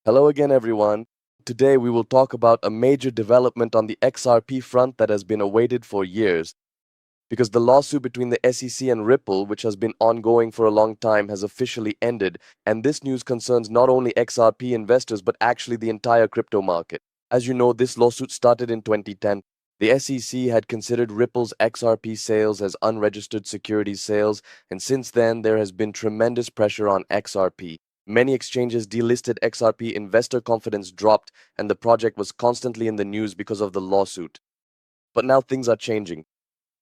Hello again, everyone. Today we will talk about a major development on the XRP front that has been awaited for years. Because the lawsuit between the SEC and Ripple, which has been ongoing for a long time, has officially ended, and this news concerns not only XRP investors but actually the entire crypto market. As you know, this lawsuit started in 2010. The SEC had considered Ripple's XRP sales as unregistered securities sales, and since then there has been tremendous pressure on XRP. Many exchanges delisted XRP, investor confidence dropped, and the project was constantly in the news because of the lawsuit. But now things are changing.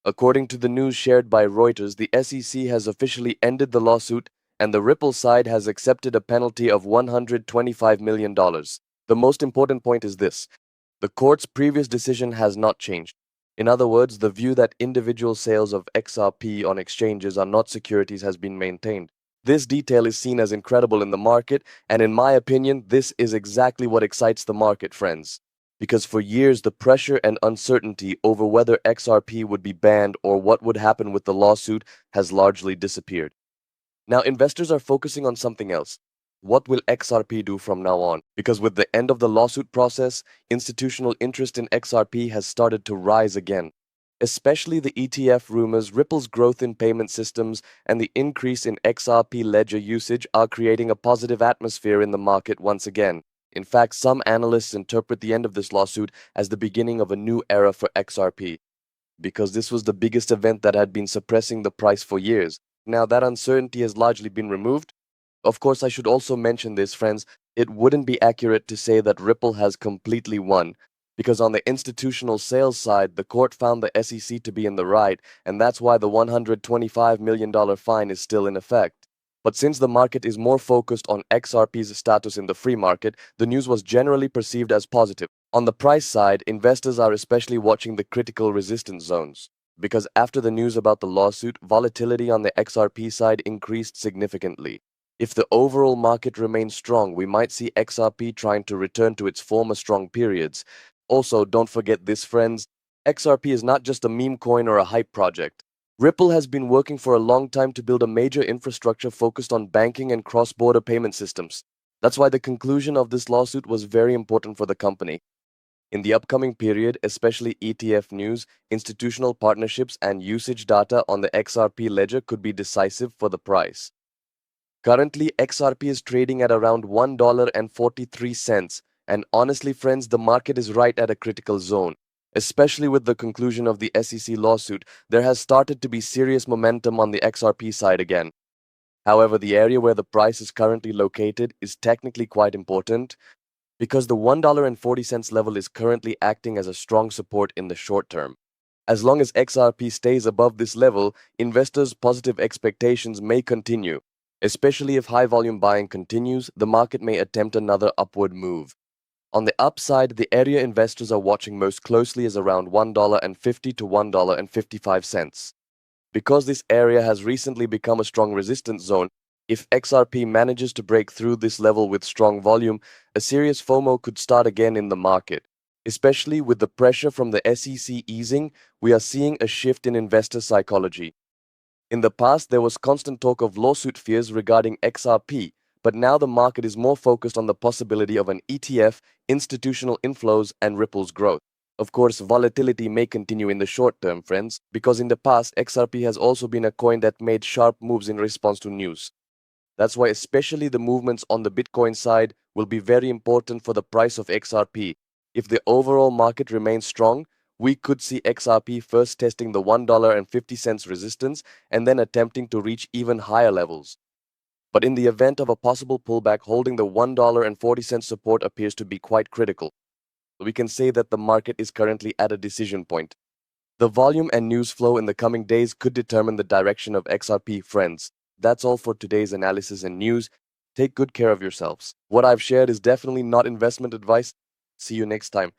According to the news shared by Reuters, the SEC has officially ended the lawsuit, and the Ripple side has accepted a penalty of $125 million. The most important point is this: the court's previous decision has not changed. In other words, the view that individual sales of XRP on exchanges are not securities has been maintained. This detail is seen as incredible in the market, and in my opinion, this is exactly what excites the market, friends. Because for years, the pressure and uncertainty over whether XRP would be banned or what would happen with the lawsuit has largely disappeared. Now, investors are focusing on something else. What will XRP do from now on? Because with the end of the lawsuit process, institutional interest in XRP has started to rise again. Especially the ETF rumors, Ripple's growth in payment systems, and the increase in XRP ledger usage are creating a positive atmosphere in the market once again. In fact, some analysts interpret the end of this lawsuit as the beginning of a new era for XRP, because this was the biggest event that had been suppressing the price for years. Now that uncertainty has largely been removed. Of course, I should also mention this, friends. It wouldn't be accurate to say that Ripple has completely won, because on the institutional sales side, the court found the SEC to be in the right, and that's why the $125 million fine is still in effect. But since the market is more focused on XRP's status in the free market, the news was generally perceived as positive. On the price side, investors are especially watching the critical resistance zones, because after the news about the lawsuit, volatility on the XRP side increased significantly. If the overall market remains strong, we might see XRP trying to return to its former strong periods. Also, don't forget this, friends. XRP is not just a meme coin or a hype project. Ripple has been working for a long time to build a major infrastructure focused on banking and cross-border payment systems. That's why the conclusion of this lawsuit was very important for the company. In the upcoming period, especially ETF news, institutional partnerships, and usage data on the XRP ledger could be decisive for the price. Currently, XRP is trading at around $1.43, and honestly, friends, the market is right at a critical zone. Especially with the conclusion of the SEC lawsuit, there has started to be serious momentum on the XRP side again. However, the area where the price is currently located is technically quite important, because the $1.40 level is currently acting as a strong support in the short term. As long as XRP stays above this level, investors' positive expectations may continue. Especially if high volume buying continues, the market may attempt another upward move. On the upside, the area investors are watching most closely is around $1.50 to $1.55. Because this area has recently become a strong resistance zone, if XRP manages to break through this level with strong volume, a serious FOMO could start again in the market. Especially with the pressure from the SEC easing, we are seeing a shift in investor psychology. In the past, there was constant talk of lawsuit fears regarding XRP, but now the market is more focused on the possibility of an ETF, institutional inflows, and Ripple's growth. Of course, volatility may continue in the short term, friends, because in the past, XRP has also been a coin that made sharp moves in response to news. That's why especially the movements on the Bitcoin side will be very important for the price of XRP. If the overall market remains strong, we could see XRP first testing the $1.50 resistance and then attempting to reach even higher levels. But in the event of a possible pullback, holding the $1.40 support appears to be quite critical. We can say that the market is currently at a decision point. The volume and news flow in the coming days could determine the direction of XRP, friends. That's all for today's analysis and news. Take good care of yourselves. What I've shared is definitely not investment advice. See you next time.